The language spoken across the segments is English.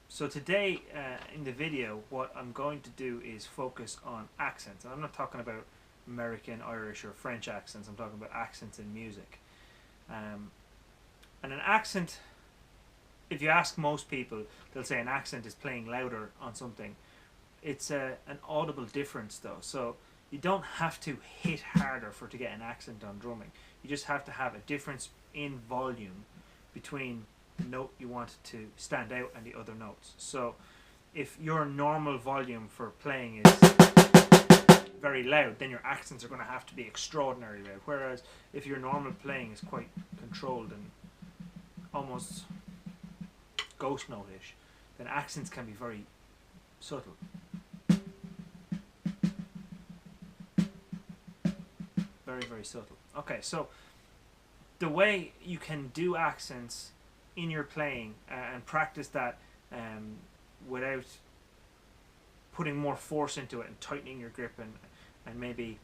So today in the video, what I'm going to do is focus on accents. And I'm not talking about American, Irish or French accents. I'm talking about accents in music. And an accent, if you ask most people, they'll say an accent is playing louder on something. It's an audible difference though. So you don't have to hit harder for to get an accent on drumming. You just have to have a difference in volume between the note you want to stand out and the other notes. So if your normal volume for playing is very loud, then your accents are going to have to be extraordinarily loud. Whereas if your normal playing is quite controlled and almost ghost note-ish, then accents can be very subtle. Very, very subtle. Okay, so the way you can do accents in your playing and practice that without putting more force into it and tightening your grip and maybe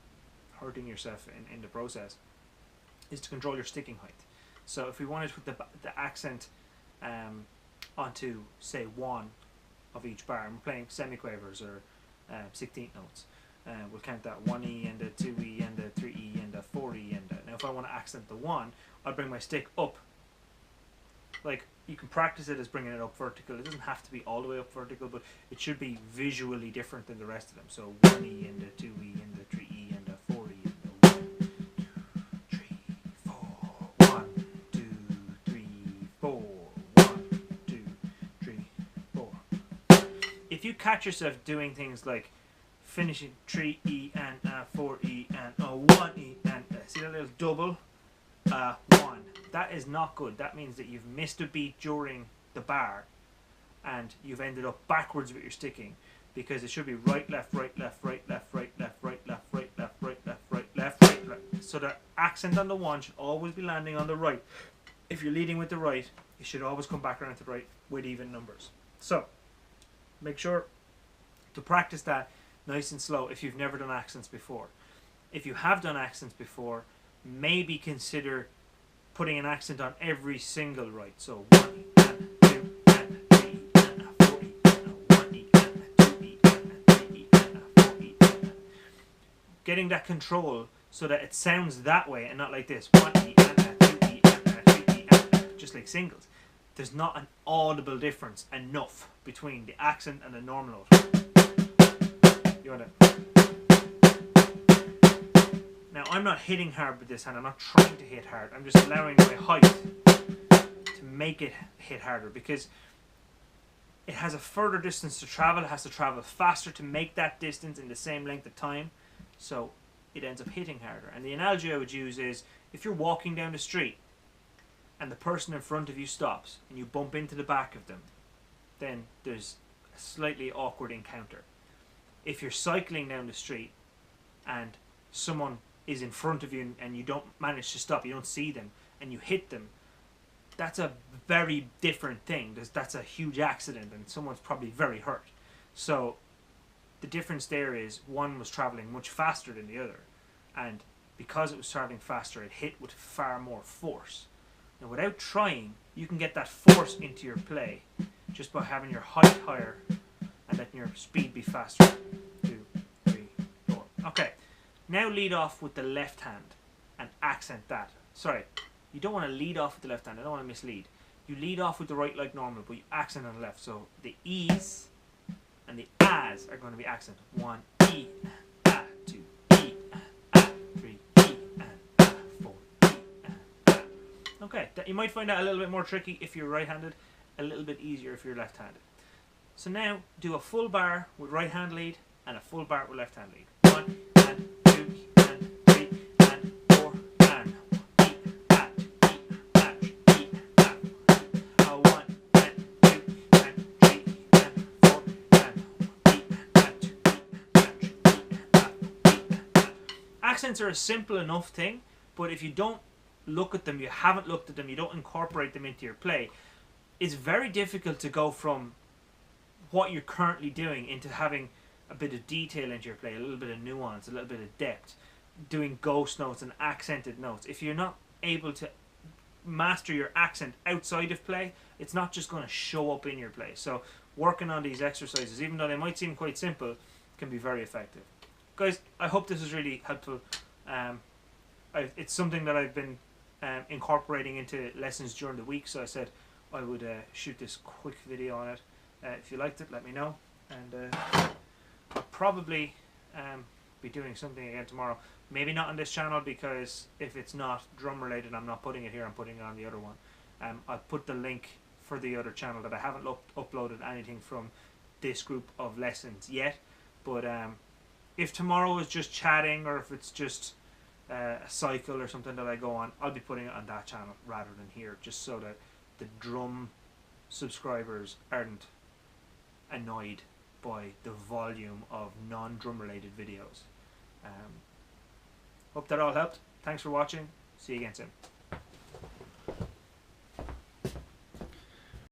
hurting yourself in the process is to control your sticking height. So if we wanted to put the accent onto, say, one of each bar, and we're playing semiquavers or 16th notes, we'll count that 1E and a 2E and a 3E and a 4E. Now if I want to accent the 1, I'll bring my stick up. Like, you can practice it as bringing it up vertical. It doesn't have to be all the way up vertical, but it should be visually different than the rest of them. So 1E and a 2E and a 3E and a 4E and a 1, 2, 3, 4, 1, 2, 3, 4, 1, 2, 3, 4. If you catch yourself doing things like finishing 3E and 4E and 1E and see that little double 1, that is not good. That means that you've missed a beat during the bar and you've ended up backwards with your sticking, because it should be right, left, right, left, right, left, right, left, right, left, right, left, right, left, right, left, right, left. So the accent on the 1 should always be landing on the right. If you're leading with the right, you should always come back around to the right with even numbers. So make sure to practice that nice and slow if you've never done accents before. If you have done accents before, maybe consider putting an accent on every single right. So 1E and 2 and 3 and 4E and 1E and 2E and 3E and 4E. Getting that control so that it sounds that way and not like this 1E and 2E and 3E and just like singles. There's not an audible difference enough between the accent and the normal note. You want to. Now, I'm not hitting hard with this hand. I'm not trying to hit hard. I'm just allowing my height to make it hit harder, because it has a further distance to travel. It has to travel faster to make that distance in the same length of time. So it ends up hitting harder. And the analogy I would use is, if you're walking down the street and the person in front of you stops and you bump into the back of them, then there's a slightly awkward encounter. If you're cycling down the street and someone is in front of you and you don't manage to stop, you don't see them, and you hit them, that's a very different thing. That's a huge accident and someone's probably very hurt. So the difference there is one was travelling much faster than the other, and because it was travelling faster, it hit with far more force. Now, without trying, you can get that force into your play just by having your height higher and letting your speed be faster. 2, 3, 4. Okay. Now lead off with the left hand and accent that. Sorry, you don't want to lead off with the left hand. I don't want to mislead. You lead off with the right like normal, but you accent on the left. So the E's and the A's are going to be accent. 1, E, A, 2, E, A, 3, E, A, 4, E, A. Okay, you might find that a little bit more tricky if you're right-handed, a little bit easier if you're left-handed. So now do a full bar with right hand lead and a full bar with left hand lead. 1 and 2 and 3 and 4 and 1 and 2 and 3 and 4 and accents are a simple enough thing, but if you don't look at them, you haven't looked at them, you don't incorporate them into your play, it's very difficult to go from what you're currently doing into having a bit of detail into your play, a little bit of nuance, a little bit of depth, doing ghost notes and accented notes. If you're not able to master your accent outside of play, it's not just going to show up in your play. So working on these exercises, even though they might seem quite simple, can be very effective. Guys, I hope this was really helpful. It's something that I've been incorporating into lessons during the week, so I said I would shoot this quick video on it. If you liked it, let me know, and I'll probably be doing something again tomorrow. Maybe not on this channel, because if it's not drum related, I'm not putting it here, I'm putting it on the other one. I'll put the link for the other channel that I haven't uploaded anything from this group of lessons yet, but if tomorrow is just chatting, or if it's just a cycle or something that I go on, I'll be putting it on that channel rather than here, just so that the drum subscribers aren't annoyed by the volume of non-drum related videos. Hope that all helped. Thanks for watching. See you again soon.